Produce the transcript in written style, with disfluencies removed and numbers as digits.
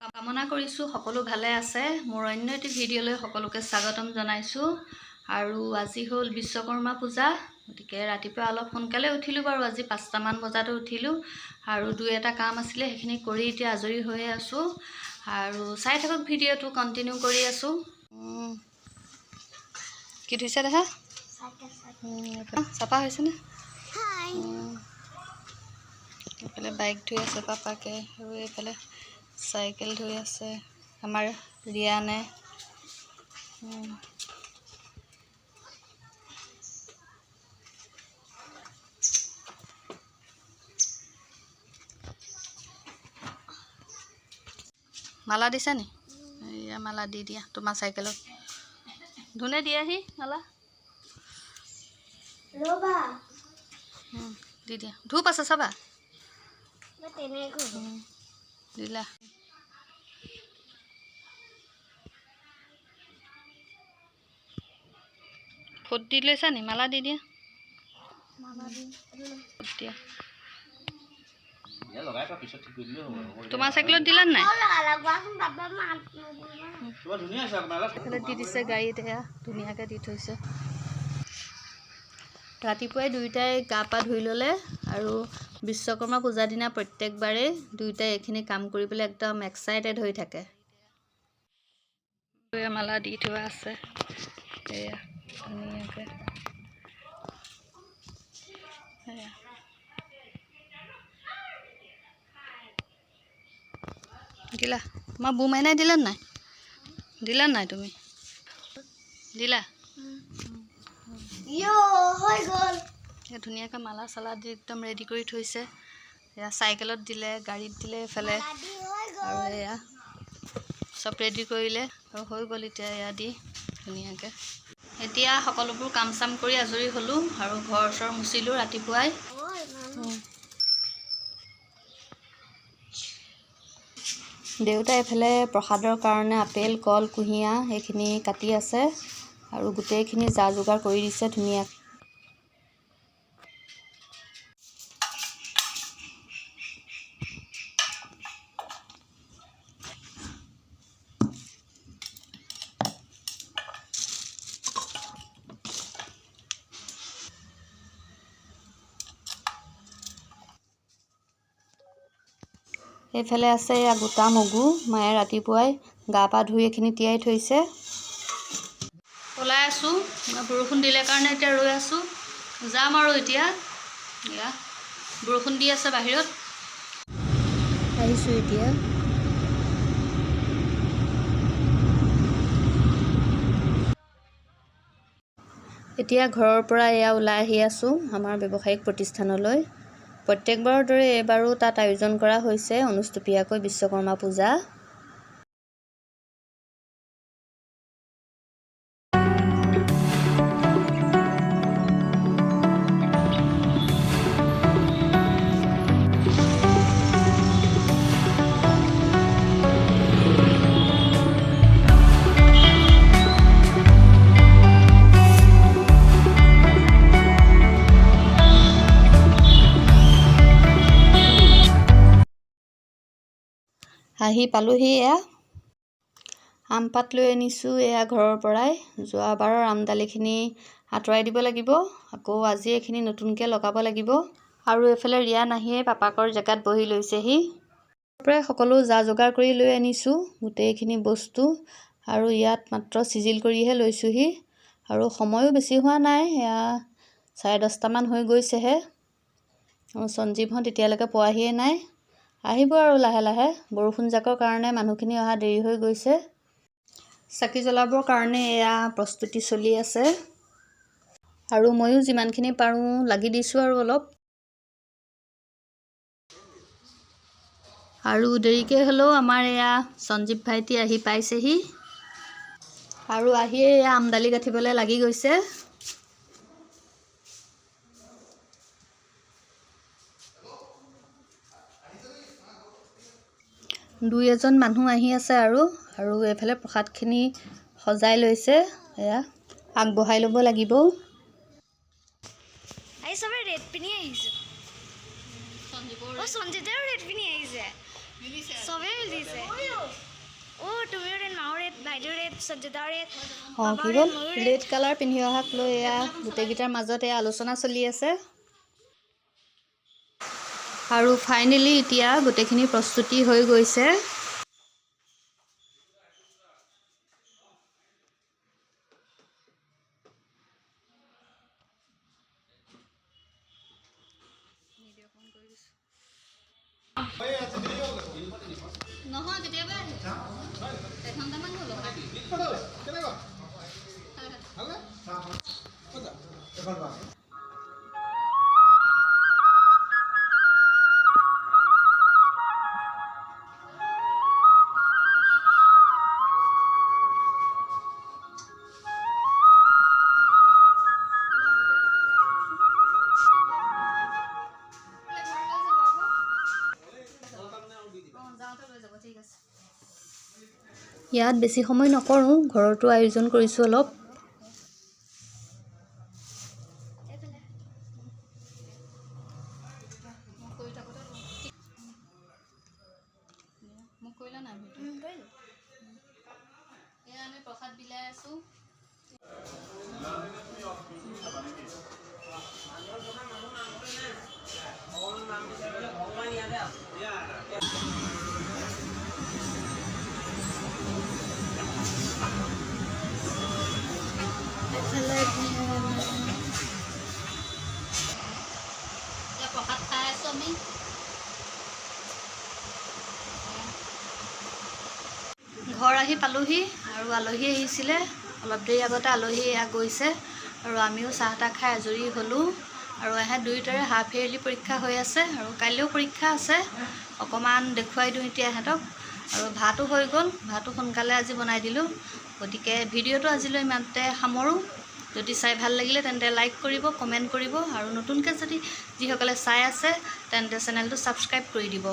কামনা কৰিছোঁ সকলো ভালে আছে। মোৰ অন্য এটি ভিডিঅ'লৈ সকলোকে স্বাগতম জনাইছোঁ। আৰু আজি হ'ল বিশ্বকৰ্মা পূজা, গতিকে ৰাতিপুৱা অলপ সোনকালে উঠিলোঁ বাৰু। আজি 5টামান বজাতে উঠিলোঁ আৰু দুই এটা কাম আছিলে, সেইখিনি কৰি এতিয়া আজৰি হৈ আছোঁ। আৰু চাই থাকক ভিডিঅ'টো, কণ্টিনিউ কৰি আছোঁ। কি ধুইছে দেখা? চাফা হৈছেনে? এইফালে বাইক ধুই আছে পাপাকে, আৰু এইফালে চাইকেল ধুই আছে আমাৰ ৰিয়ানে। মালা দিছা নি? এয়া মালা দি দিয়া তোমাৰ চাইকেলত। ধুনে দিয়াহি মালা ৰবা, দি দিয়া। ধূপ আছে চাবা দিলা। ফুট দি লৈছা নি? মালা দি দিয়া। দিয়া তোমাৰ চাইকেলত দিলা নাই? দি দিছে গাড়ীত, এয়া ধুনীয়াকৈ দি থৈছে। ৰাতিপুৱাই দুয়োটাই গা পা ধুই ল'লে, আৰু বিশ্বকৰ্মা পূজাৰ দিনা প্ৰত্যেকবাৰেই দুয়োটাই এইখিনি কাম কৰিবলৈ একদম এক্সাইটেড হৈ থাকে। মালা দি থোৱা আছে, এয়া ধুনীয়াকৈ। দিলা তোমাৰ বু মাইনাই দিলা নাই? দিলা নাই তুমি? দিলা? ধুনীয়াকৈ মালা চালা দি একদম ৰেডি কৰি থৈছে। এয়া চাইকেলত দিলে, গাড়ীত দিলে, এইফালে আৰু এয়া চব ৰেডি কৰিলে আৰু হৈ গ'ল এতিয়া এয়া দি ধুনীয়াকৈ। এতিয়া সকলোবোৰ কাম চাম কৰি আজৰি হ'লোঁ আৰু ঘৰ চৰ মুচিলোঁ ৰাতিপুৱাই। দেউতাই এইফালে প্ৰসাদৰ কাৰণে আপেল, কল, কুঁহিয়াৰ সেইখিনি কাটি আছে আৰু গোটেইখিনি যা যোগাৰ কৰি দিছে ধুনীয়াকৈ। এইফালে আছে এয়া গোটা মগু, মায়ে ৰাতিপুৱাই গা পা ধুই এইখিনি তিয়াই থৈছে। ওলাই আছোঁ, বৰষুণ দিলে কাৰণে এতিয়া ৰৈ আছোঁ। যাম আৰু এতিয়া। এয়া বৰষুণ দি আছে বাহিৰত, আহিছোঁ এতিয়া। এতিয়া ঘৰৰ পৰা এয়া ওলাই আহি আছোঁ আমাৰ ব্যৱসায়িক প্ৰতিষ্ঠানলৈ। প্ৰত্যেকবাৰৰ দৰে এইবাৰো তাত আয়োজন কৰা হৈছে অনুষ্টুপীয়াকৈ বিশ্বকৰ্মা পূজা। আহি পালোহি। এয়া আম পাত লৈ আনিছোঁ এয়া ঘৰৰ পৰাই। যোৱাবাৰৰ আমডালিখিনি আঁতৰাই দিব লাগিব, আকৌ আজি এইখিনি নতুনকৈ লগাব লাগিব। আৰু এইফালে ৰিয়ান আহিয়ে পাপাকৰ জেগাত বহি লৈছেহি। প্ৰায় সকলো যা যোগাৰ কৰি লৈ আনিছোঁ গোটেইখিনি বস্তু, আৰু ইয়াত মাত্ৰ চিজিল কৰিহে লৈছোঁহি। আৰু সময়ো বেছি হোৱা নাই, এয়া 10:30মান হৈ গৈছেহে। আৰু সঞ্জীৱহঁত এতিয়ালৈকে পোৱাহিয়ে নাই, আহিব আৰু লাহে লাহে। বৰষুণ জাকৰ কাৰণে মানুহখিনি অহা দেৰি হৈ গৈছে। চাকি জ্বলাবৰ কাৰণে এয়া প্ৰস্তুতি চলি আছে, আৰু ময়ো যিমানখিনি পাৰোঁ লাগি দিছোঁ আৰু অলপ। আৰু দেৰিকৈ হ'লেও আমাৰ এয়া সঞ্জীৱ ভাইটি আহি পাইছেহি, আৰু আহিয়ে এয়া আমডালি গাঁঠিবলৈ লাগি গৈছে। দুই এজন মানুহ আহি আছে আৰু এইফালে প্ৰসাদখিনি সজাই লৈছে, এয়া আগবঢ়াই ল'ব লাগিব। চবে ৰেড পিন্ধি আহিছে, সঞ্জীৱেও ৰেড পিন্ধি আহিছে, চবেই মিলিছে। অঁ কি হ'ল ৰেড কালাৰ পিন্ধি অহাক লৈ এয়া গোটেইকেইটাৰ মাজত এয়া আলোচনা চলি আছে আৰু ফাইনেলি এতিয়া গোটেইখিনি প্ৰস্তুতি হৈ গৈছে নহয় কেতিয়াবা এঘণ্টামান হ'ল ইয়াত বেছি সময় নকৰোঁ ঘৰতো আয়োজন কৰিছোঁ অলপ মোক কৰিলা নাই এয়া আমি প্ৰসাদ বিলাই আছোঁ প্ৰসাদ খাই আছোঁ আমি ঘৰ আহি পালোহি আৰু আলহী আহিছিলে অলপ দেৰি আগতে আলহী গৈছে আৰু আমিও চাহ তাহ খাই আজৰি হ'লোঁ আৰু এহে দুয়োটাৰে হাফ ইয়াৰলি পৰীক্ষা হৈ আছে আৰু কাইলৈও পৰীক্ষা আছে অকণমান দেখুৱাই দিওঁ এতিয়া এহেঁতক আৰু ভাতো হৈ গ'ল ভাতো সোনকালে আজি বনাই দিলোঁ গতিকে ভিডিঅ'টো আজিলৈ ইমানতে সামৰোঁ যদি চাই ভাল লাগিলে তেন্তে লাইক কৰিব কমেণ্ট কৰিব আৰু নতুনকৈ যদি যিসকলে চাই আছে তেন্তে চেনেলটো ছাবস্ক্ৰাইব কৰি দিব